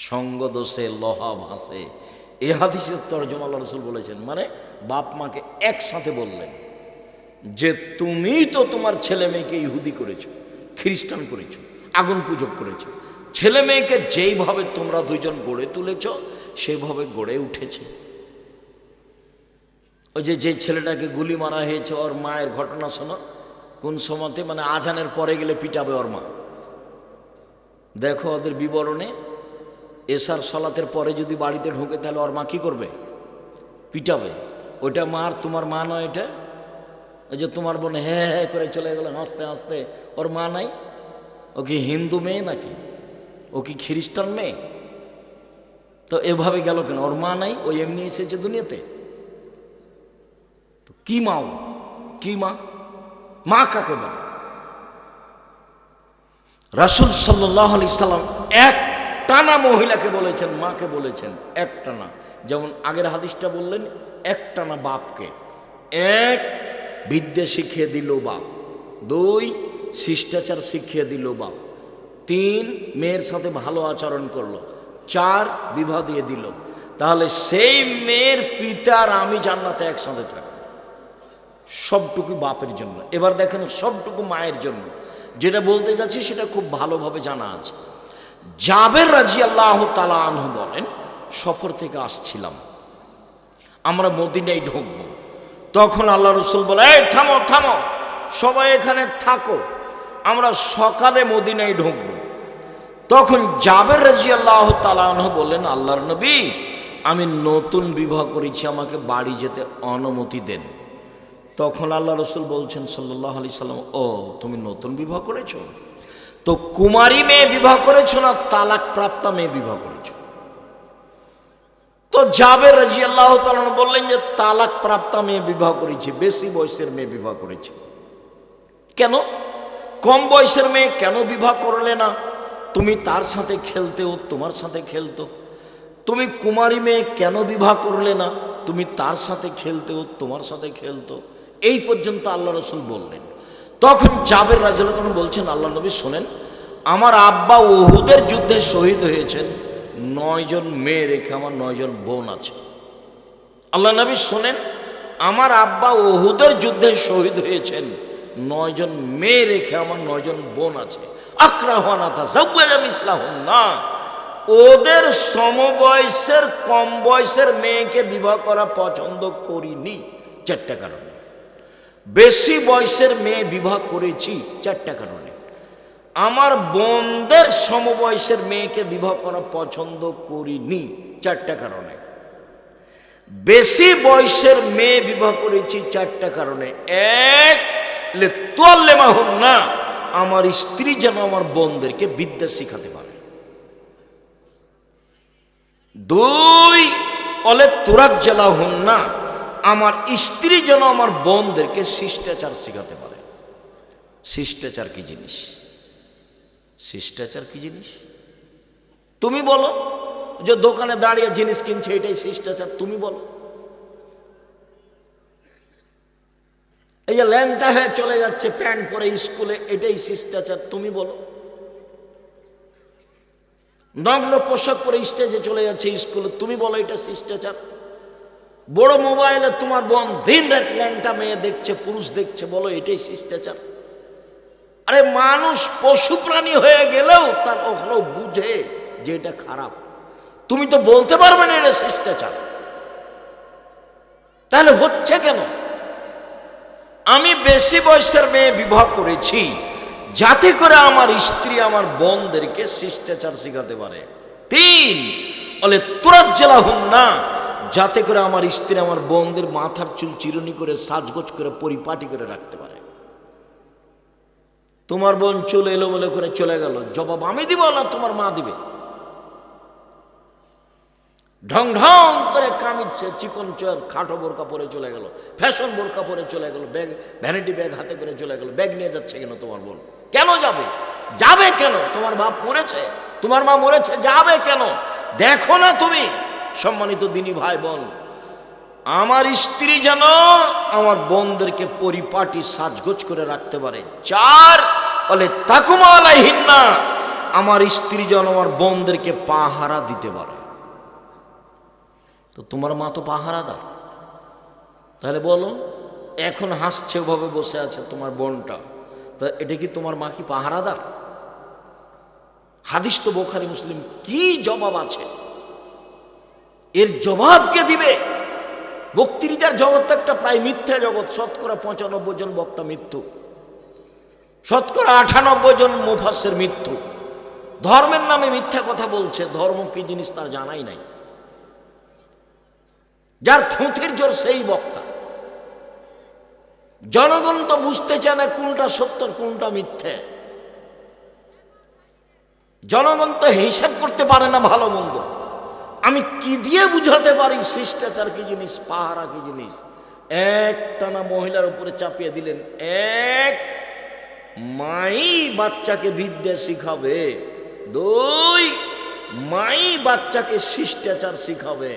সঙ্গ দোষে লোহা ভাসে, এই হাদিসের তরজমা আল্লাহ রাসূল বলেছেন, মানে বাপ মাকে একসাথে বললেন যে তুমি তো তোমার ছেলে মেয়েকে ইহুদি করেছো, খ্রিস্টান করেছো, আগুন পূজক করেছো, ছেলে মেয়েকে যেইভাবে তোমরা দুইজন গড়ে তুলেছ সেভাবে গড়ে উঠেছে। ওই যে ছেলেটাকে গুলি মারা হয়েছে, ওর মায়ের ঘটনা শোনো, কোন সময়তে, মানে আজানের পরে গেলে পিটাবে ওর মা। দেখো ওদের বিবরণে, এশার সলাতের পরে যদি বাড়িতে ঢুকে তাহলে ওর মা কী করবে? পিটাবে। ওইটা মার, তোমার মা নয় এটা। ওই যে তোমার বোন হ্যাঁ হ্যাঁ করে চলে গেল হাসতে হাসতে, ওর মা নাই? ও কি হিন্দু মেয়ে নাকি? ও কি খ্রিস্টান মেয়ে? তো এভাবে গেল কেন? ওর মা নাই, ও এমনি এসেছে দুনিয়াতে। তো কি মা? ও কি মা? মা কাকে বলে? রাসূল সাল্লাল্লাহু আলাইহি সাল্লাম এক টানা মহিলাকে বলেছেন, মাকে বলেছেন এক টানা। যেমন আগের হাদিসটা বললেন, এক টানা বাপকে। এক, বিদ্যা শিখিয়ে দিল বাপ। দুই, শিষ্টাচার শিখিয়ে দিল বাপ। তিন, মেয়ের সাথে ভালো আচরণ করলো। চার, বিবাহ দিয়ে দিল। তাহলে সেই মেয়ের পিতার আমি জান্নাতে একসাথে থাকবো। সবটুকু বাপের জন্য। এবার দেখেন সবটুকু মায়ের জন্য। যেটা বলতে যাচ্ছি সেটা খুব ভালোভাবে জানা আছে। জাবের রাদিয়াল্লাহু তাআলা আনহু বলেন, সফর থেকে আসছিলাম, আমরা মদিনায় ঢুকবো। তখন আল্লাহ রাসূল বলে, এই থামো থামো, সবাই এখানে থাকো, আমরা সকালে মদিনায় ঢুকবো। তখন জাবের রাদিয়াল্লাহু তাআলা আনহু বললেন, আল্লাহর নবী, আমি নতুন বিবাহ করেছি, আমাকে বাড়ি যেতে অনুমতি দেন। তখন আল্লাহ রাসূল বলছেন সাল্লাল্লাহু আলাইহি সাল্লাম, ও তুমি নতুন বিবাহ করেছো? তো কুমারী মেয়ে বিবাহ করেছো না তালাক প্রাপ্তা মেয়ে বিবাহ করেছো? তো জাবের রাদিয়াল্লাহু তাআলা বললেন যে তালাক প্রাপ্তা মেয়ে বিবাহ করেছি, বেশি বয়সের মেয়ে বিবাহ করেছি। কেন? কম বয়সের মেয়ে কেন বিবাহ করলে না? তুমি তার সাথে খেলতে, ও তোমার সাথে খেলতো। তুমি কুমারী মেয়ে কেন বিবাহ করলে না? তুমি তার সাথে খেলতে, ও তোমার সাথে খেলতো। এই পর্যন্ত আল্লাহ রাসূল বললেন। তখন জাবের রাদিয়াল্লাহু তাআলা বলছেন, আল্লাহ নবী শোনেন, আমার আব্বা উহুদের যুদ্ধে শহীদ হয়েছেন, 9 জন মেয়ে রেখে আমার 9 জন বোন আছে। আল্লাহ নবী শোনেন, আমার আব্বা উহুদের যুদ্ধে শহীদ হয়েছেন, 9 জন মেয়ে রেখে আমার 9 জন বোন আছে। আকরাহুনা তাযাওয়াজা মিসলাহুন্না, ওদের সমবয়সের কম বয়সের মেয়েকে বিবাহ করা পছন্দ করিনি 4টা কারণে। বেশি বয়সের মেয়ে বিবাহ করেছি 4টা কারণে। আমার বোনদের সমবয়সের মেয়েকে বিবাহ করা পছন্দ করিনি 4টা কারণে। বেশি বয়সের মেয়ে বিবাহ করেছি 4টা কারণে। এক, লিতুআল্লিমাহুন্না, আমার স্ত্রী যেন আমার বোনদেরকে বিদ্যা শিখাতে পারে। দুই, লিতুরাজ্জিলাহুন্না, আমার স্ত্রী যেন আমার বোনদেরকে শিষ্টাচার শিখাতে পারে। শিষ্টাচার কি জিনিস? শিষ্টাচার কি জিনিস? তুমি বলো। যে দোকানে দাঁড়িয়ে জিনিস কিনছে, এটাই শিষ্টাচার, তুমি বলো। এই যে ল্যাংটা হয়ে চলে যাচ্ছে প্যান্ট পরে স্কুলে, এটাই শিষ্টাচার, তুমি বলো। নগ্ন পোশাক পরে স্টেজে চলে যাচ্ছে স্কুলে, তুমি বলো এটা শিষ্টাচার। বড় মোবাইলে তোমার বোন দিন রাত ল্যাংটা মেয়ে দেখছে, পুরুষ দেখছে, বলো এটাই শিষ্টাচার। আরে মানুষ পশু প্রাণী হয়ে গেলেও তার ওগুলো বুঝে যে এটা খারাপ। তুমি তো বলতে পারবে না এটা শিষ্টাচার। তাহলে হচ্ছে কেন? আমি বেশি বয়সের মেয়ে বিবাহ করেছি যাতে করে আমার স্ত্রী আমার বোনদেরকে শিষ্টাচার শিখাতে পারে। তিন, লিতুরাজ্জিলাহুন্না, যাতে করে আমার স্ত্রী আমার বোনদের মাথার চুল চিরুনি করে সাজগোজ করে পরিপাটি করে রাখতে পারে। তোমার বোন চুল এলোমেলো করে চলে গেল, জবাব আমি দিব না তোমার মা দিবে? ঢং ঢং করে কামিচ্ছে, চিকন চোর খাটো বোরকা পরে চলে গেল, ফ্যাশন বোরকা পরে চলে গেল, ব্যাগ ভ্যানিটি ব্যাগ হাতে করে চলে গেল। ব্যাগ নিয়ে যাচ্ছে কেন তোমার বোন? কেন যাবে? যাবে কেন? তোমার বাপ মরেছে, তোমার মা মরেছে, যাবে কেন? দেখো না তুমি? সম্মানিত দিনী ভাই বোন, আমার স্ত্রী যেন আমার বোনদেরকে পরিপাটি সাজগোজ করে রাখতে পারে। চার, লিতাকুমা আলাইহিন্না, আমার স্ত্রী যেন আমার বোনদেরকে পাহারা দিতে পারে। তো তোমার মা তো পাহারাদার। তাহলে বলো, এখন হাসছে ওভাবে বসে আছে তোমার বোনটা, তা এটা কি তোমার মা কি পাহারাদার? হাদিস তো বুখারী মুসলিম, কি জবাব আছে এর? জবাব কে দিবে? বক্তৃতার জগৎ তো একটা প্রায় মিথ্যা জগৎ। শতকরা 95 জন বক্তা মৃত্যু, শতকরা 98 জন মুফাসসির মৃত্যু। ধর্মের নামে মিথ্যা কথা বলছে, ধর্ম কি জিনিস তার জানাই নাই। যার থুঁথির জোর সেই বক্তা। জনগণ তো বুঝতে চায় না কোনটা সত্য কোনটা মিথ্যে। জনগণ তো হিসাব করতে পারে না ভালো মন্দ। আমি কি দিয়ে বুঝাতে পারি শিষ্টাচার কি জিনিস, পাহারা কি জিনিস? একটানা মহিলার উপরে চাপিয়ে দিলেন। এক, মাই বাচ্চাকে বিদ্যা শিখাবে। দুই, মাই বাচ্চাকে শিষ্টাচার শিখাবে।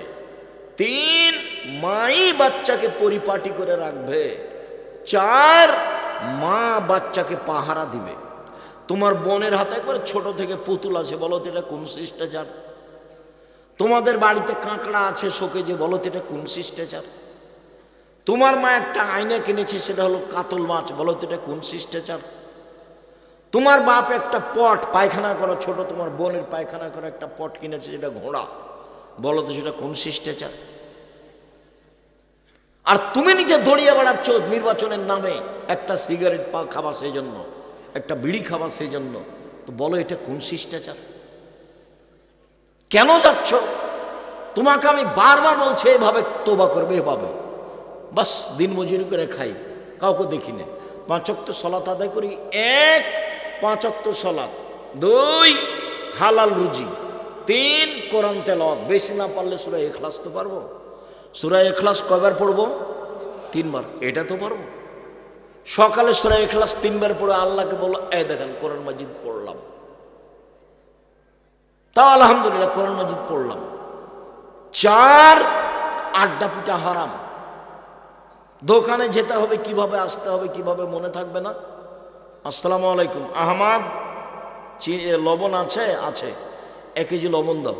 তিন, মাই বাচ্চাকে পরিপাটি করে রাখবে। চার, মা বাচ্চাকে পাহারা দিবে। তোমার বোনের হাতে একবার ছোট থেকে পুতুল আছে, বলো তো এটা কোন শিষ্টাচার? তোমাদের বাড়িতে কাঁকড়া আছে শোকেজে, বলো তো এটা কোন শিষ্টাচার? তোমার মা একটা আয়না কিনেছে, সেটা হলো কাতল মাছ, বলো তো এটা কোন শিষ্টাচার? তোমার বাপ একটা পট পায়খানা করা, ছোট তোমার বোনের পায়খানা করা একটা পট কিনেছে, যেটা ঘোড়া, বলো তো সেটা কোন শিষ্টাচার? আর তুমি নিজে দড়িয়ে বেড়াচ্ছ নির্বাচনের নামে, একটা সিগারেট খাবা সেই জন্য, একটা বিড়ি খাবা সেই জন্য। তো বলো এটা কোন শিষ্টাচার? কেন যাচ্ছ? তোমাকে আমি বারবার বলছি এভাবে তোবা করবে, এভাবে বাস দিন মজুরি করে খাই, কাউকে দেখি না। 5 ওয়াক্ত সালাত আদায় করি। 1, 5 ওয়াক্ত সালাত। 2, হালাল রুজি। 3, কোরআন তেলাওয়াত। বেশি না পারলে সূরা ইখলাস তো পারবো। সূরা ইখলাস কয়বার পড়বো? 3 বার। এটা তো পারবো। সকালে সূরা ইখলাস 3 বার পড়ে আল্লাহকে বলো, এই দেখেন কোরআন মাজিদ পড়লাম, তাও আলহামদুলিল্লাহ কোরআন মাজিদ পড়লাম। 4, আড্ডা পিটা হারাম। দোকানে যেতে হবে কিভাবে, আসতে হবে কিভাবে, মনে থাকবে না। আসসালামু আলাইকুম, আহমদ লবণ আছে? আছে। 1 কেজি লবণ দাও।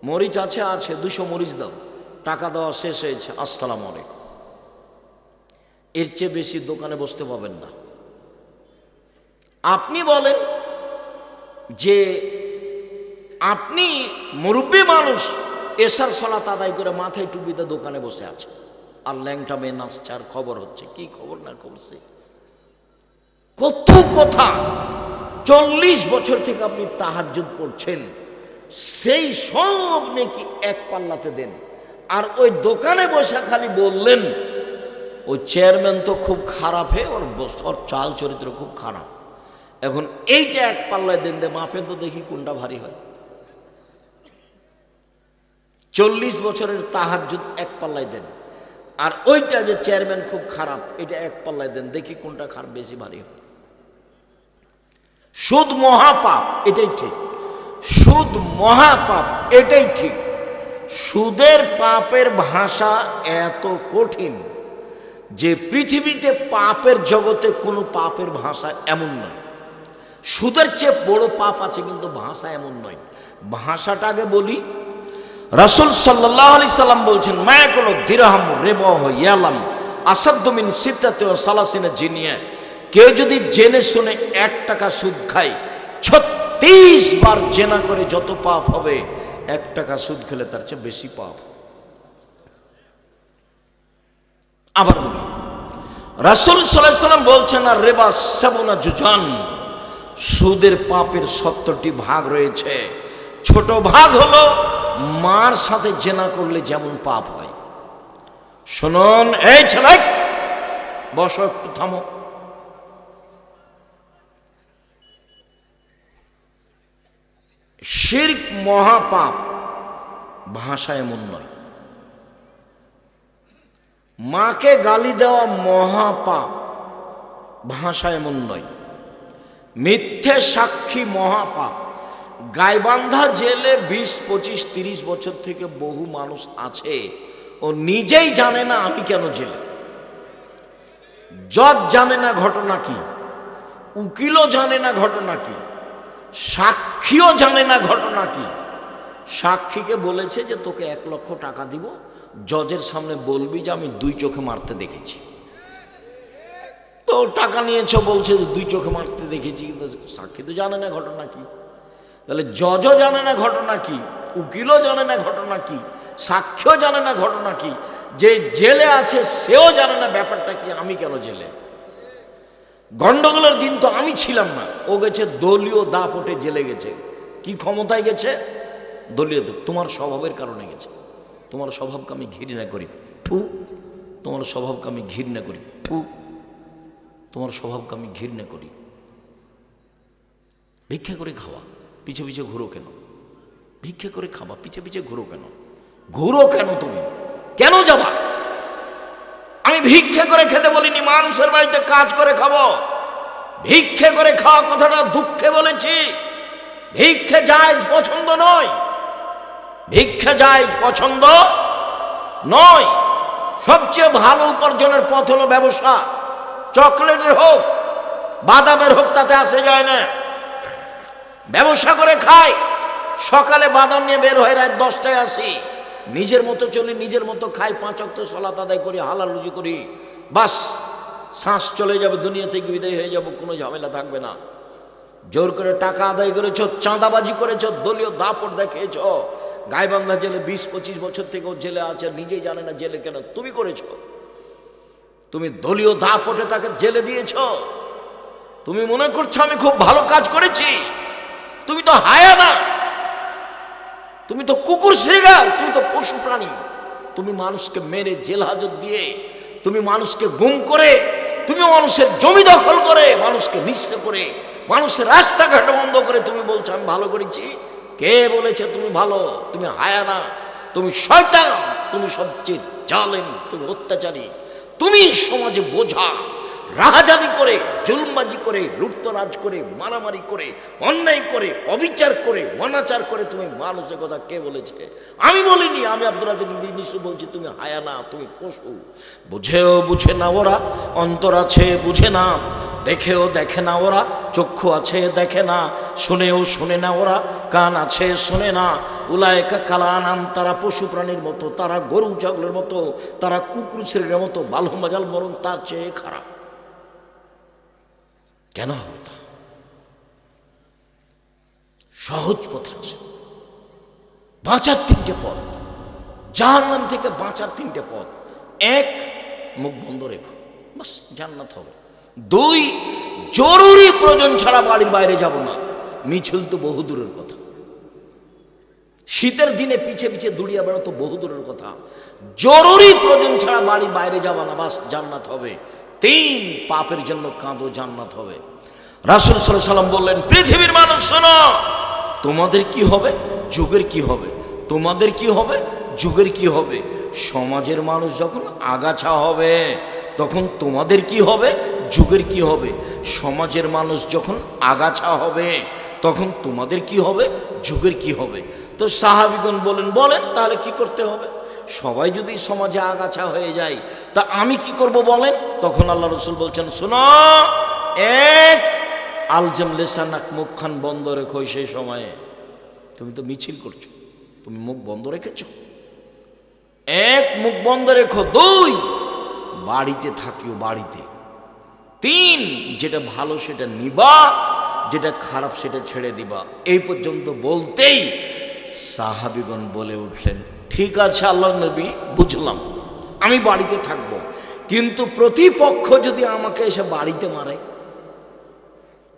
মরিচ আছে? আছে। 200 মরিচ দাও। টাকা দেওয়া শেষ হয়েছে, আসসালামু আলাইকুম। এর চেয়ে বেশি দোকানে বসতে পাবেন না। আপনি বলেন যে আপনি মুরব্বী মানুষ, এশার সালাত আদায় করে মাথায় টুপিতে দোকানে বসে আছে, আর ল্যাংটা মেয়ে নাচছে, আর খবর হচ্ছে। কি খবর না খবরছে? কত কথা। 40 বছর থেকে আপনি তাহাজ্জুদ পড়ছেন, সেই সব নাকি এক পাল্লাতে দেন। আর ওই দোকানে বসে খালি বললেন ওই চেয়ারম্যান তো খুব খারাপ, ওর চাল চরিত্র খুব খারাপ। এখন এইটা এক পাল্লায় দেন, মাপেন তো দেখি কোনটা ভারী হয়। 40 বছরের তাহাজ্জুদ এক পাল্লায় দেন, আর ওইটা যে চেয়ারম্যান খুব খারাপ, এটা এক পাল্লায় দেন, দেখি কোনটা খারাপ বেশি ভারী হয়। সুদ মহাপাপ, এটাই ঠিক। সুদ মহাপাপ, এটাই ঠিক। সুদের পাপের ভাষা এত কঠিন যে পৃথিবীতে পাপের জগতে কোনো পাপের ভাষা এমন নয়। সুদের চেয়ে বড় পাপ আছে, কিন্তু ভাষা এমন নয়। ভাষাটা আগে বলি। রাসূল সাল্লাল্লাহু আলাইহি সাল্লাম বলছেন, মায়াকুলু দিরহাম রিবাহু ইয়ালাম আসাদ্দু মিন সিত্তাতি ওয়া সালাসিনা জিনিয়া। কেউ যদি জেনে শুনে 1 টাকা সুদ খায়, 36 বার জেনা করে যত পাপ হবে, 1 টাকা সুদ খেলে তার চেয়ে বেশি পাপ। আবার বলি, রাসূল সাল্লাল্লাহু আলাইহি সাল্লাম বলছেন, আর রিবা সাবুনা জুজান, সুদের পাপের 70টি ভাগ রয়েছে। ছোট ভাগ হলো মার সাথে জেনা করলে যেমন পাপ হয়। শুনুন, এই ছেলে বসো, একটু থামো। শিরক মহাপাপ, ভাষা এমন নয়। মাকে গালি দেওয়া মহাপাপ, ভাষা এমন নয়। মিথ্যে সাক্ষী মহাপাপ। গাইবান্ধা জেলে 20, 25, 30 বছর থেকে বহু মানুষ আছে, ও নিজেই জানে না আমি কেন জেলে। জজ জানে না ঘটনা কি, উকিলও জানে না ঘটনা কি, সাক্ষীও জানে না ঘটনা কি। সাক্ষীকে বলেছে যে তোকে 1 লক্ষ টাকা দিব, জজের সামনে বলবি যে আমি 2 চোখে মারতে দেখেছি। তো টাকা নিয়েছ, বলছে যে 2 চোখে মারতে দেখেছি, কিন্তু সাক্ষী তো জানে না ঘটনা কি। তাহলে জজও জানে না ঘটনা কি, উকিলও জানে না ঘটনা কি, সাক্ষীও জানে না ঘটনা কি, যে জেলে আছে সেও জানে না ব্যাপারটা কি, আমি কেন জেলে। গন্ডগোলের দিন তো আমি ছিলাম না, ও গেছে দলীয় দাপটে জেলে গেছে। কি ক্ষমতায় গেছে? দলীয়। তোমার স্বভাবের কারণে গেছে। তোমার স্বভাবকে আমি ঘৃণা করি, ফু। তোমার স্বভাবকে আমি ঘৃণা করি, ফু। তোমার স্বভাবকে আমি ঘৃণা করি। ভিক্ষা করে খাওয়া, পিছে পিছে ঘুরো কেন? ভিক্ষা করে খাবা, পিছে পিছে ঘুরো কেন? ঘুরো কেন? তুমি কেন যাবা? আমি ভিক্ষা করে খেতে বলিনি, মানুষের বাড়িতে কাজ করে খাবো। ভিক্ষা করে খাওয়া কথাটা দুঃখে বলেছি। ভিক্ষা জায়েজ পছন্দ নয়, ভিক্ষা জায়েজ পছন্দ নয়। সবচেয়ে ভালো উপার্জনের পথ হলো ব্যবসা। চকলেটের হোক, বাদামের হোক, তাতে আসে যায় না। ব্যবসা করে খাই, সকালে বাদাম নিয়ে বের হয়ে রাত 10টায় আসি, নিজের মতো চলি, নিজের মতো খাই, 5 ওয়াক্ত সালাত আদায় করি, হালাল রুজি করি, বাস শ্বাস চলে যাবে, দুনিয়া থেকে বিদায় হয়ে যাব, কোনো ঝামেলা থাকবে না। জোর করে টাকা আদায় করেছ, চাঁদাবাজি করেছ, দলীয় দাপট দেখিয়েছ। গাইবান্ধা জেলে 20-25 বছর থেকে ও জেলে আছে, নিজেই জানে না জেলে কেন। তুমি করেছ, তুমি দলীয় দাপটে তাকে জেলে দিয়েছ। তুমি মনে করছো আমি খুব ভালো কাজ করেছি। তুমি তো হায়ানা, তুমি তো কুকুর শ্রীগাল, তুমি তো পশু প্রাণী। তুমি মানুষকে মেরে জেল হাজত দিয়ে, তুমি মানুষকে গুম করে, তুমি মানুষের জমি দখল করে, মানুষকে নিঃস্ব করে, মানুষের রাস্তাঘাট বন্ধ করে তুমি বলছো আমি ভালো করেছি। কে বলেছে তুমি ভালো? তুমি হায়ানা, তুমি শয়তান, তুমি সবচেয়ে জালেম, তুমি অত্যাচারী, তুমি সমাজে বোঝা। রাহাজানি করে, জুলুমবাজি করে, লুটতরাজ করে, মারামারি করে, অন্যায় করে, অবিচার করে, অনাচার করে তুমি মানুষের কথা কে বলেছে? আমি বলিনি। আমি আব্দুর রাজ্জাক নিশ্চয় বলছি তুমি হায়ানা, তুমি পশু। বুঝেও বুঝে না ওরা, অন্তর আছে বুঝে না, দেখেও দেখে না ওরা, চক্ষু আছে দেখে না, শুনেও শুনে না ওরা, কান আছে শুনে না। উলায়েকা কালানাম, তারা পশু প্রাণীর মতো, তারা গরু ছাগলের মতো, তারা কুকুর ছেলের মতো, বালু মাজাল, বরং তার চেয়ে খারাপ। কেন হবে তা? সহজ পথ আছে, বাঁচার 3টে পথ, জাহান্নাম থেকে বাঁচার 3টে পথ। 1, মুখ বন্ধ রেখো, বাস জান্নাত হবে। 2, জরুরি প্রয়োজন ছাড়া বাড়ির বাইরে যাব না। মিছিল তো বহু দূরের কথা, শীতের দিনে পিছে পিছে দুড়িয়া বেড়া তো বহু দূরের কথা। জরুরি প্রয়োজন ছাড়া বাড়ির বাইরে যাব না, বাস জান্নাত হবে। 3, পাপের জন্য কাঁদো, জান্নাত হবে। রাসূল সাল্লাল্লাহু আলাইহি ওয়াসাল্লাম বললেন, পৃথিবীর মানুষ শোনো, তোমাদের কি হবে, যুগের কি হবে। তোমাদের কি হবে, যুগের কি হবে। সমাজের মানুষ যখন আগাছা হবে, তখন তোমাদের কি হবে, যুগের কি হবে। সমাজের মানুষ যখন আগাছা হবে, তখন তোমাদের কি হবে, যুগের কি হবে। তো সাহাবীগণ বলেন তাহলে কি করতে হবে? সবাই যদি সমাজে আগাছা হয়ে যায়, তা আমি কি করব বলেন? তখন আল্লাহ রাসূল বলছেন, শোনো, 1, আলজাম লেসানাক, মুখখান বন্ধ রেখো। সেই সময়ে তুমি তো মিছিল করছো, তুমি মুখ বন্ধ রেখেছো। 1, মুখ বন্ধ রেখো। 2, বাড়িতে থাকিও, বাড়িতে। 3, যেটা ভালো সেটা নিবা, যেটা খারাপ সেটা ছেড়ে দিবা। এই পর্যন্ত বলতেই সাহাবীগণ বলে উঠলেন, ঠিক আছে আল্লাহর নবী, বুঝলাম, আমি বাড়িতে থাকবো, কিন্তু প্রতিপক্ষ যদি আমাকে এসে বাড়িতে মারে?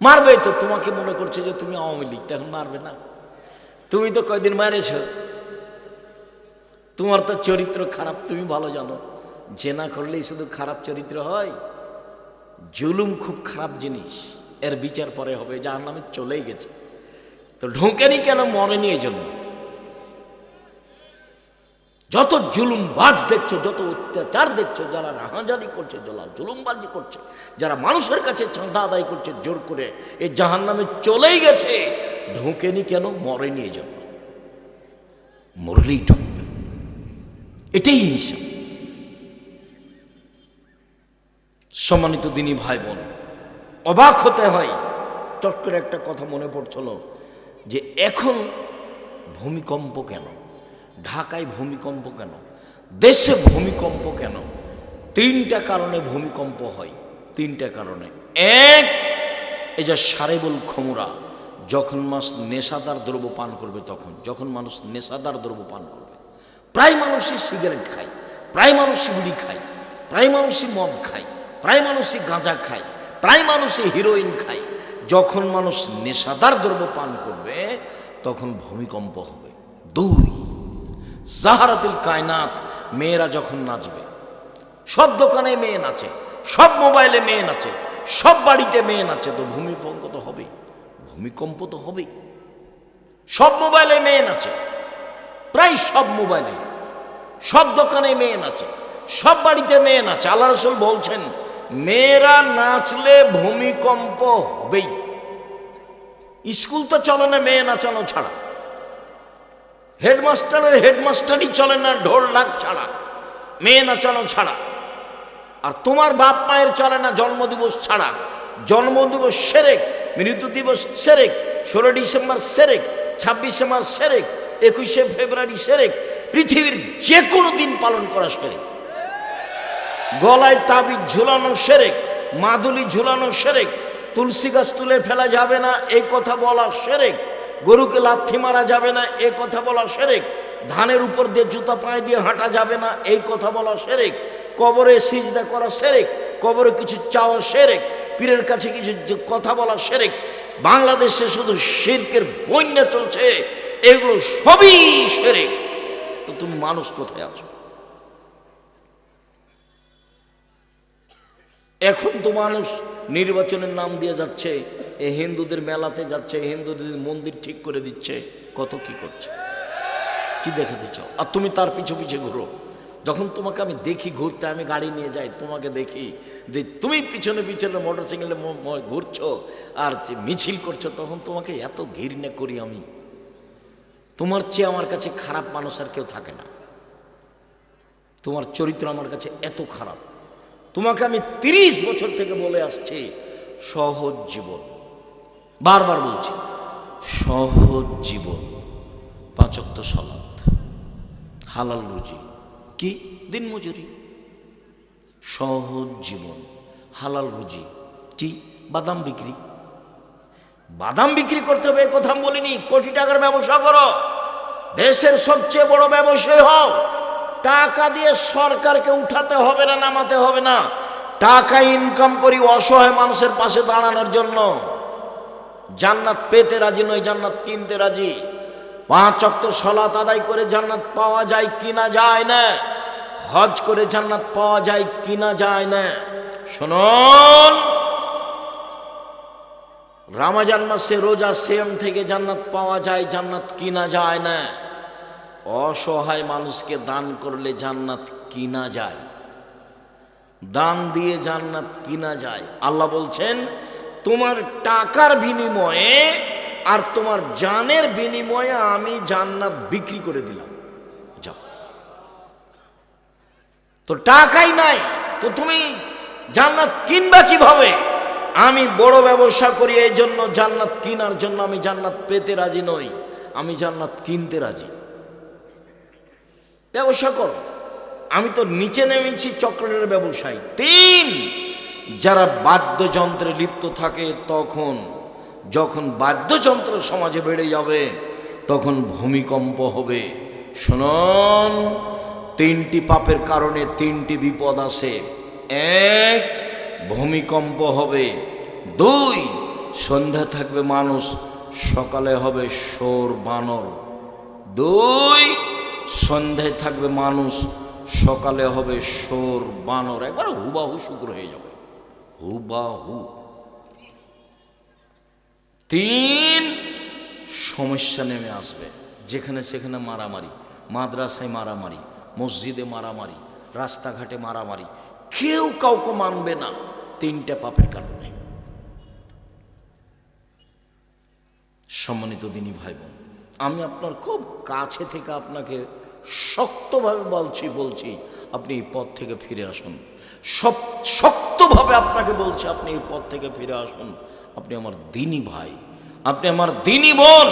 মারবে তো, তোমাকে মনে করছে যে তুমি আওয়ামী লীগ, তখন মারবে না? তুমি তো কয়দিন মারেছ, তোমার তো চরিত্র খারাপ, তুমি ভালো জানো। জেনা করলেই শুধু খারাপ চরিত্র হয়? জুলুম খুব খারাপ জিনিস, এর বিচার পরে হবে। জাহান্নামে চলেই গেছে, তো ঢোকেনি কেন? মরেনি এই জন্য। যত জুলুমবাজ দেখছো, যত অত্যাচার দেখছো, যারা রাহাজানি করছে, যারা জুলুমবাজি করছে, যারা মানুষের কাছে চাঁদা আদায় করছে জোর করে, এই জাহান্নামে চলেই গেছে। ঢোকেনি কেন? মরেনি এই জন্য। মরলেই ঢুকবে, এটাই হিসাব। সম্মানিত দিনী ভাই বোন, অবাক হতে হয় চট করে একটা কথা মনে পড়ছিল যে এখন ভূমিকম্প কেন, ঢাকায় ভূমিকম্প কেন, দেশে ভূমিকম্প কেন? তিনটা কারণে ভূমিকম্প হয়, তিনটা কারণে। এক, এই যে সারেবুল খমুরা, যখন মানুষ নেশাদার দ্রব্য পান করবে, তখন যখন মানুষ নেশাদার দ্রব্য পান করবে, প্রায় মানুষই সিগারেট খায়, প্রায় মানুষই বিড়ি খায়, প্রায় মানুষই মদ খায়, প্রায় মানুষই গাঁজা খায়, প্রায় মানুষই হিরোইন খায়। যখন মানুষ নেশাদার দ্রব্য পান করবে তখন ভূমিকম্প হবে। দুই, জাহারাতুল কায়নাত, মেয়েরা যখন নাচবে, সব দোকানে মেয়ে নাচে, সব মোবাইলে মেয়ে নাচে, সব বাড়িতে মেয়ে নাচে, তো ভূমিকম্প তো হবে, ভূমিকম্প তো হবে। সব মোবাইলে মেয়ে নাচে, প্রায় সব মোবাইলে, সব দোকানে মেয়ে নাচে, সব বাড়িতে মেয়ে নাচে। আল্লাহ রাসূল বলছেন মেয়েরা নাচলে ভূমিকম্প হবেই। স্কুল তো চলে না মেয়ে নাচানো ছাড়া, হেডমাস্টারের হেডমাস্টারই চলে না ঢোল ঢাক ছাড়া, মেয়ে নাচানো ছাড়া। আর তোমার বাপ মায়ের চলে না জন্মদিবস ছাড়া। জন্মদিবস সেরেক, মৃত্যু দিবস সেরেক, 16 ডিসেম্বর সেরেক, 26শে মার্চ সেরেক, 21শে ফেব্রুয়ারি সেরেক, পৃথিবীর যে কোনো দিন পালন করা সেরেক। গলায় তাবিজ ঝুলানো সেরেক, মাদুলি ঝুলানো সেরেক, তুলসী গাছ তুলে ফেলা যাবে না এই কথা বলা সেরেক, গরুকে লাথি মারা যাবে না এই কথা বলা সেরেক, ধানের উপর দিয়ে জুতা পায়ে দিয়ে হাঁটা যাবে না এই কথা বলা সেরেক, কবরে সিজদা করা সেরেক, কবরে কিছু চাওয়া সেরেক, পীরের কাছে কিছু কথা বলা সেরেক। বাংলাদেশে শুধু শিরকের বন্যা চলছে, এগুলো সবই সেরেক। তো তুমি মানুষ কোথায় আছো? এখন তো মানুষ নির্বাচনের নাম দিয়ে যাচ্ছে, এ হিন্দুদের মেলাতে যাচ্ছে, হিন্দুদের মন্দির ঠিক করে দিচ্ছে, কত কি করছে, কি দেখাতে চাও? আর তুমি তার পিছু পিছে ঘুরো। যখন তোমাকে আমি দেখি ঘুরতে, আমি গাড়ি নিয়ে যাই, তোমাকে দেখি যে তুমি পিছনে পিছনে মোটরসাইকেলে ঘুরছো আর মিছিল করছো, তখন তোমাকে এত ঘৃণা করি আমি। তোমার চেয়ে আমার কাছে খারাপ মানুষ আর কেউ থাকে না। তোমার চরিত্র আমার কাছে এত খারাপ। তোমাকে আমি 30 বছর থেকে বলে আসছি সহজ জীবন, বারবার বলছি সহজ জীবন, 5 ওয়াক্ত সালাত, হালাল রুজি, কি দিনমজুরি। সহজ জীবন, হালাল রুজি, কি বাদাম বিক্রি। বাদাম বিক্রি করতে হবে কথা আমি বলিনি, কোটি টাকার ব্যবসা করো, দেশের সবচেয়ে বড় ব্যবসায়ী হও। টাকা দিয়ে সরকারকে উঠাতে হবে না, নামাতে হবে না। টাকা ইনকাম করি অসহায় মানুষের পাশে দাঁড়ানোর জন্য। জান্নাত পেতে রাজি নয়, জান্নাত কিনতে রাজি। 5 ওয়াক্ত সালাত আদায় করে জান্নাত পাওয়া যায় কিনা যায় না, হজ করে জান্নাত পাওয়া যায় কিনা যায় না। শুনুন, রমজান মাসে রোজা সিয়াম থেকে জান্নাত পাওয়া যায়, জান্নাত কিনা যায় না। অসহায় মানুষকে দান করলে জান্নাত কিনা যায়, দান দিয়ে জান্নাত কিনা যায়। আল্লাহ বলছেন তোমার টাকার বিনিময়ে আর তোমার জানের বিনিময়ে আমি জান্নাত বিক্রি করে দিলাম। যাও, তো টাকাই নাই তো তুমি জান্নাত কিনবা কিভাবে? আমি বড় ব্যবসা করি, এই জন্য জান্নাত কিনার জন্য আমি জান্নাত পেতে রাজি নই, আমি জান্নাত কিনতে রাজি। ব্যবসা করো, আমি তো নিচে নেমেছি চক্রের ব্যবসায়ী। 3, যারা বাদ্যযন্ত্রে লিপ্ত থাকে, তখন যখন বাদ্যযন্ত্র সমাজে বেড়ে যাবে তখন ভূমিকম্প হবে। শুনুন, 3টি পাপের কারণে 3টি বিপদ আছে। 1, ভূমিকম্প হবে। 2, সন্ধ্যা থাকবে মানুষ, সকালে হবে শোর বানর। 2, সন্ধ্যায় থাকবে মানুষ, সকালে হবে শোর বানর। একবার হুবাহু শুক্র হয়ে যাবে, হুবাহু। 3, সমস্যা নেমে আসবে, যেখানে সেখানে মারামারি, মাদ্রাসায় মারামারি, মসজিদে মারামারি, রাস্তাঘাটে মারামারি, কেউ কাউকে মানবে না। 3টা পাপের কারণে। সম্মানিত দিনী ভাই বোন, আমি আপনার খুব কাছে থেকে আপনাকে শক্তভাবে বলছি আপনি এই পথ থেকে ফিরে আসুন। শক্তভাবে আপনাকে বলছি আপনি এই পথ থেকে ফিরে আসুন। আপনি আমার দিনী ভাই, আপনি আমার দিনী বোন।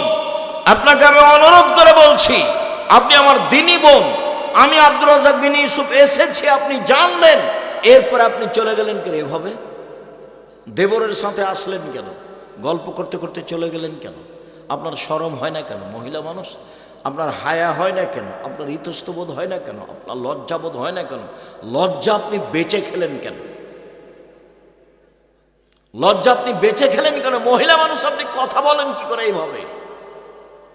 আপনাকে আমি অনুরোধ করে বলছি, আপনি আমার দিনী বোন। আমি আব্দুর রাজ্জাক বিন ইউসুফ এসেছি, আপনি জানলেন, এরপর আপনি চলে গেলেন কেন এভাবে? দেবরের সাথে আসলেন কেন? গল্প করতে করতে চলে গেলেন কেন? আপনার শরম হয় না কেন? মহিলা মানুষ, আপনার হায়া হয় না কেন? আপনার ইতস্তবোধ হয় না কেন? আপনার লজ্জাবোধ হয় না কেন? লজ্জা আপনি বেঁচে খেলেন কেন? লজ্জা আপনি বেঁচে খেলেন কেন? মহিলা মানুষ আপনি কথা বলেন কি করে এইভাবে?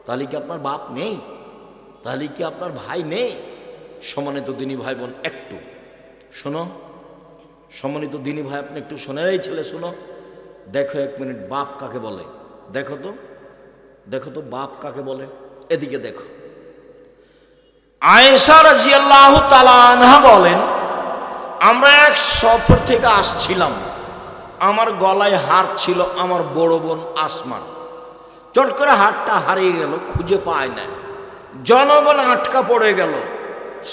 তাহলে কি আপনার বাপ নেই? তাহলে কি আপনার ভাই নেই? সম্মানিত দিনী ভাই বোন, একটু শোনো। সম্মানিত দিনী ভাই, আপনি একটু শোনেন। এই ছেলে শোনো, দেখো 1 মিনিট, বাপ কাকে বলে দেখো তো, দেখো তো বাপ কাকে বলে। এদিকে দেখো। আয়েশা রাদিয়াল্লাহু তাআলা আনহা বলেন, আমরা এক সফর থেকে আসছিলাম, আমার গলায় হার ছিল আমার বড় বোন আসমা। চট করে হারটা হারিয়ে গেল, খুঁজে পায় না। জনগণ আটকা পড়ে গেল,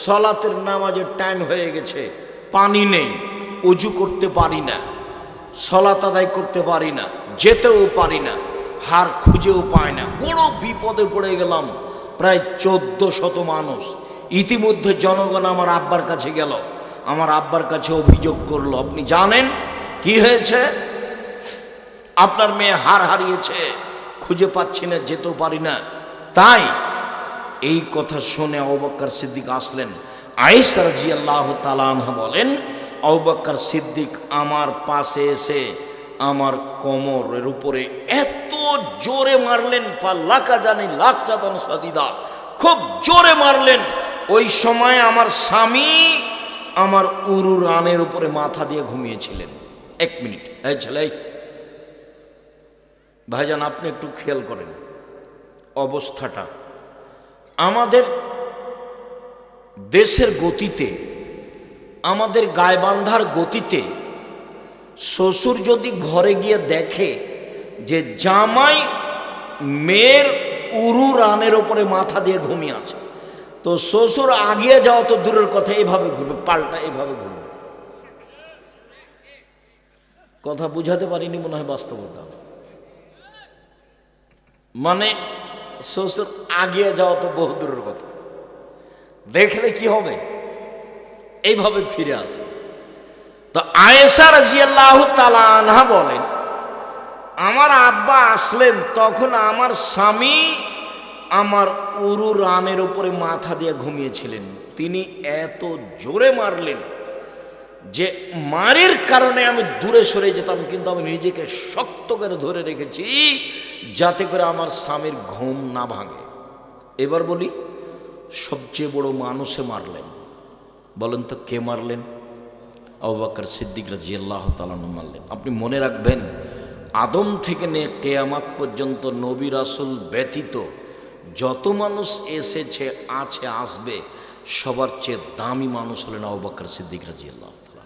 সালাতের নামাজের টাইম হয়ে গেছে, পানি নেই, ওযু করতে পারি না, সালাত আদায় করতে পারি না, যেতেও পারি না, হার খুঁজেও পায় না। বড় বিপদে পড়ে গেলাম। প্রায় 1400 মানুষ। ইতিমধ্যে জনগণ আমার আব্বার কাছে গেল, আমার আব্বার কাছে অভিযোগ করলো, আপনি জানেন কি হয়েছে? আপনার মেয়ে হার হারিয়েছে, খুঁজে পাচ্ছি না, যেতেও পারি না। তাই এই কথা শুনে আবু বকর সিদ্দিক আসলেন। আয়েশা রাদিয়াল্লাহু তাআলা আনহা বলেন, আবু বকর সিদ্দিক আমার পাশে এসে আমার কোমরের উপরে এত জোরে মারলেন, ফালাকা জানি লাকজাতান সাদিদা, খুব জোরে মারলেন। ওই সময় আমার স্বামী আমার উরু রানের উপরে মাথা দিয়ে ঘুমিয়েছিলেন। 1 মিনিট, এই ছেলে, ভাইজান আপনি একটু খেয়াল করেন অবস্থাটা। আমাদের দেশের গতিতে, আমাদের গায়বান্ধার গতিতে, শ্বশুর যদি ঘরে গিয়ে দেখে যে জামাই মেয়ের উরু রানের ওপরে মাথা দিয়ে ঘুমিয়ে আছে, তো শ্বশুর আগিয়ে যাওয়া তো দূরের কথা, এইভাবে ঘুরবে, পাল্টা এইভাবে ঘুরবে। কথা বুঝাতে পারিনি মনে হয়, বাস্তবতা। মানে শ্বশুর আগিয়ে যাওয়া তো বহু দূরের কথা, দেখলে কি হবে, এইভাবে ফিরে আসবে। তো আয়েশা রাদিয়াল্লাহু তাআলা আনহা বলেন, আমার আব্বা আসলেন, তখন আমার স্বামী আমার উরু রানের উপরে মাথা দিয়ে ঘুমিয়েছিলেন। তিনি এত জোরে মারলেন যে মারের কারণে আমি দূরে সরে যেতাম, কিন্তু আমি নিজেকে শক্ত করে ধরে রেখেছি যাতে করে আমার স্বামীর ঘুম না ভাঙে। এবার বলি, সবচেয়ে বড় মানুষে মারলেন, বলেন তো কে মারলেন? আবু বকর সিদ্দিক রাদিয়াল্লাহু তাআলা মারলেন। আপনি মনে রাখবেন, আদম থেকে নিয়ে কিয়ামত পর্যন্ত নবী রাসূল ব্যতীত যত মানুষ এসেছে, আছে, আসবে, সবার চেয়ে দামি মানুষ হলেন আবু বকর সিদ্দিক রাদিয়াল্লাহু তাআলা।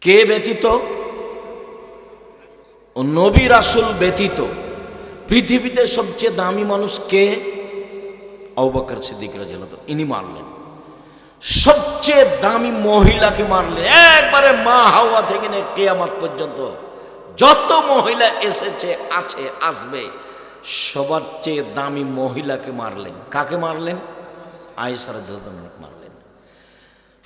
কে ব্যতীত? নবী রাসূল ব্যতীত পৃথিবীতে সবচেয়ে দামি মানুষ কে? আবু বকর সিদ্দিক রাদিয়াল্লাহু তাআলা। ইনি মারলেন। সবচেয়ে দামি মহিলাকে মারলেন, একবারে মা হাওয়া থেকে নিয়ে কিয়ামত পর্যন্ত যত মহিলা এসেছে, আছে, আসবে, সবার চেয়ে দামি মহিলাকে মারলেন। কাকে মারলেন? আয়েশা রাদিয়াল্লাহু আনহা মারলেন।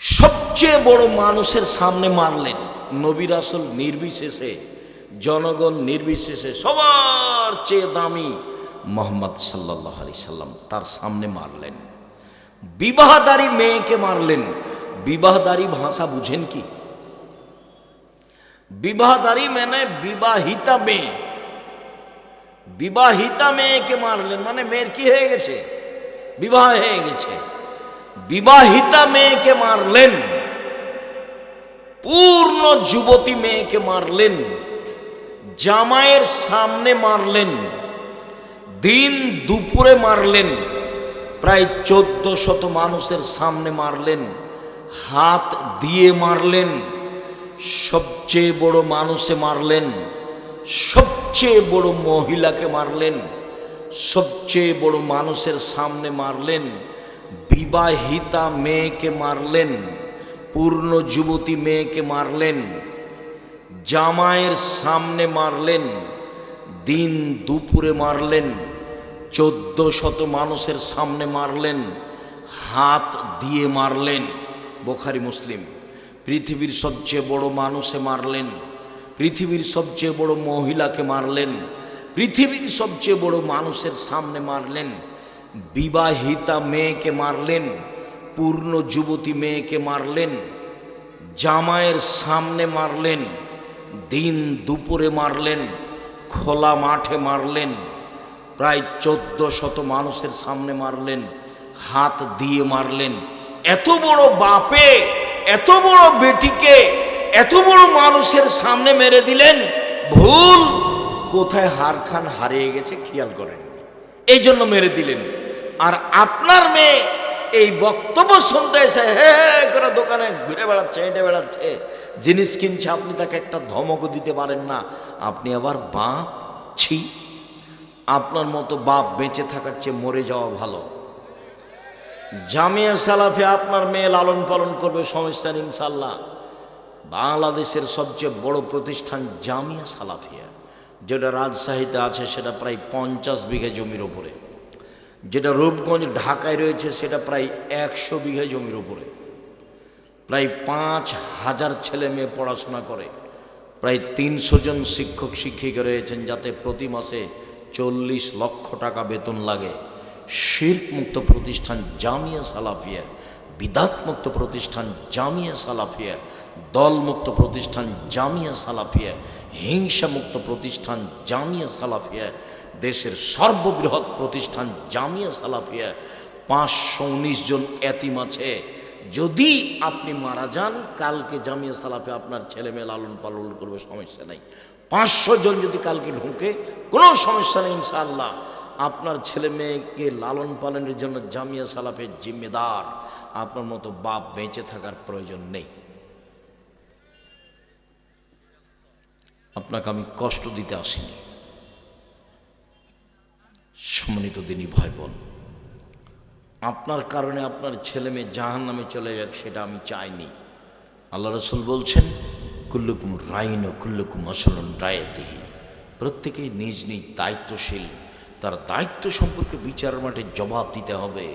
সবচেয়ে বড় মানুষের সামনে মারলেন, নবী রাসূল নির্বিশেষে, জনগণ নির্বিশেষে, সবার চেয়ে দামি মুহাম্মদ সাল্লাল্লাহু আলাইহি সাল্লাম, তার সামনে মারলেন। বিবাহদারী মেয়েকে মারলেন। বিবাহদারী ভাষা বুঝেন কি? বিবাহদারী মানে বিবাহিতা মেয়ে। বিবাহিতা মেয়েকে মারলেন মানে মেয়ের কি হয়ে গেছে? বিবাহ হয়ে গেছে। বিবাহিতা মেয়েকে মারলেন। পূর্ণ যুবতী মেয়েকে মারলেন। জামাইয়ের সামনে মারলেন। দিন দুপুরে মারলেন। প্রায় 1400 মানুষের সামনে মারলেন। হাত দিয়ে মারলেন। সবচেয়ে বড় মানুষে মারলেন। সবচেয়ে বড় মহিলাকে মারলেন। সবচেয়ে বড় মানুষের সামনে মারলেন। বিবাহিতা মেয়েকে মারলেন। পূর্ণ যুবতী মেয়েকে মারলেন। জামাইয়ের সামনে মারলেন, দিন দুপুরে মারলেন, 1400 মানুষের সামনে মারলেন, হাত দিয়ে মারলেন। বুখারী মুসলিম। পৃথিবীর সবচেয়ে বড় মানুষে মারলেন, পৃথিবীর সবচেয়ে বড় মহিলাকে মারলেন, পৃথিবীর সবচেয়ে বড় মানুষের সামনে মারলেন, বিবাহিতা মেয়েকে মারলেন, পূর্ণ যুবতী মেয়েকে মারলেন, জামাইয়ের সামনে মারলেন, দিন দুপুরে মারলেন, খোলা মাঠে মারলেন, প্রায় 1400 মানুষের সামনে মারলেন, হাত দিয়ে মারলেন। এত বড় বাপে এত বড় বেটিকে এত বড় মানুষের সামনে মেরে দিলেন, ভুল কোথায় হারখান হারিয়ে গেছে খেয়াল করেন, এই জন্য মেরে দিলেন। আর আপনার মেয়ে এই বক্তব্য শুনতে এসে হে করে দোকানে ঘুরে বেড়াচ্ছে, হেঁটে বেড়াচ্ছে, জিনিস কিনছে, আপনি তাকে একটা ধমকও দিতে পারেন না। আপনি আবার বাপ? ছি, আপনার মতো বাপ বেঁচে থাকার চেয়ে মরে যাওয়া ভালো। জামিয়া সালাফিয়া আপনার মেয়ে লালন পালন করবে, সমস্যা নেই ইনশাল্লাহ। বাংলাদেশের সবচেয়ে বড় প্রতিষ্ঠান জামিয়া সালাফিয়া, যেটা রাজশাহীতে আছে সেটা প্রায় 50 বিঘা জমির ওপরে, যেটা রূপগঞ্জ ঢাকায় রয়েছে সেটা প্রায় 100 বিঘা জমির ওপরে, প্রায় 5000 ছেলে মেয়ে পড়াশোনা করে, প্রায় 300 জন শিক্ষক শিক্ষিকা রয়েছেন, যাতে প্রতি মাসে 40 লক্ষ টাকা বেতন লাগে। শিরক মুক্ত প্রতিষ্ঠান জামিয়া সালাফিয়া, বিদাত মুক্ত প্রতিষ্ঠান জামিয়া সালাফিয়া, দলমুক্ত প্রতিষ্ঠান জামিয়া সালাফিয়া, হিংসা মুক্ত প্রতিষ্ঠান জামিয়া সালাফিয়া, দেশের সর্ববৃহৎ প্রতিষ্ঠান জামিয়া সালাফিয়া। 519 জন এতিম আছে। যদি আপনি মারা যান, কালকে জামিয়া সালাফিয়া আপনার ছেলে মেয়ে লালন পালন করবে, সমস্যা নাই। 500 জন যদি কালকে ঢুকে, কোনো সমস্যা নেই ইনশাআল্লাহ। আপনার ছেলে মেয়েকে লালন পালনের জন্য জামিয়া সালাফের জিম্মেদার। আপনার মতো বাপ বেঁচে থাকার প্রয়োজন নেই। আপনাকে আমি কষ্ট দিতে আসিনি। সম্মানিত দিনী ভাই বোন, আপনার কারণে আপনার ছেলে মেয়ে জাহান্নামে চলে যাক, সেটা আমি চাইনি। আল্লাহ রাসূল বলছেন, কুল্লুকুম রাইন ও কুল্লুকুম মাসউলুন রাইয়াতিহি। প্রত্যেকেই নিজ নিজ দায়িত্বশীল, তার দায়িত্ব সম্পর্কে বিচার মাঠে জবাব দিতে হবে।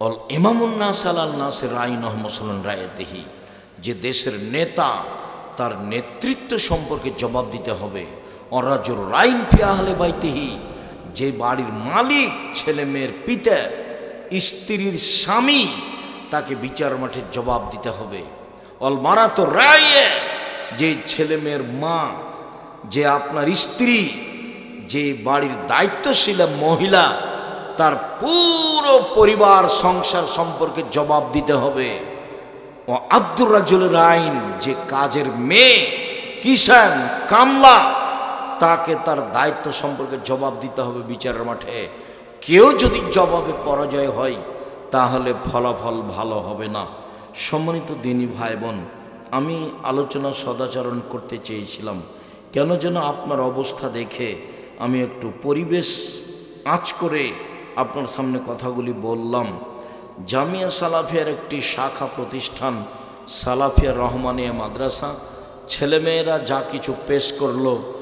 অল ইমামুন নাস আলাল নাসের রাইন ওয়া মাসউলুন রাইয়াতিহি। যে দেশের নেতা, তার নেতৃত্ব সম্পর্কে জবাব দিতে হবে। অরাজুর রাইন ফি আহলে বাইতিহি। যে বাড়ির মালিক, ছেলে মেয়ের পিতা, স্ত্রীর স্বামী, তাকে বিচার মাঠে জবাব দিতে হবে। অল মারাত রায়ে। যে ছেলে মেয়ের মা, যে আপনার স্ত্রী, যে বাড়ির দায়িত্বশীল মহিলা, তার পুরো পরিবার সংসার সম্পর্কে জবাব দিতে হবে। ও আব্দুর রাজুলের আইন। যে কাজের মেয়ে, কিষান, কামলা, তাকে তার দায়িত্ব সম্পর্কে জবাব দিতে হবে বিচারের মাঠে। কেউ যদি জবাবে পরাজয় হয়, তাহলে ফলাফল ভালো হবে না। সম্মানিত দিনী ভাই বোন, আমি আলোচনা সদাচরণ করতে চেয়েছিলাম, কেন যেন আপনার অবস্থা দেখে আমি একটু পরিবেশ আঁচ করে আপনার সামনে কথাগুলি বললাম। জামিয়া সালাফিয়ার একটি শাখা প্রতিষ্ঠান সালাফিয়া রহমানিয়া মাদ্রাসা। ছেলেমেয়েরা যা কিছু পেশ করলো,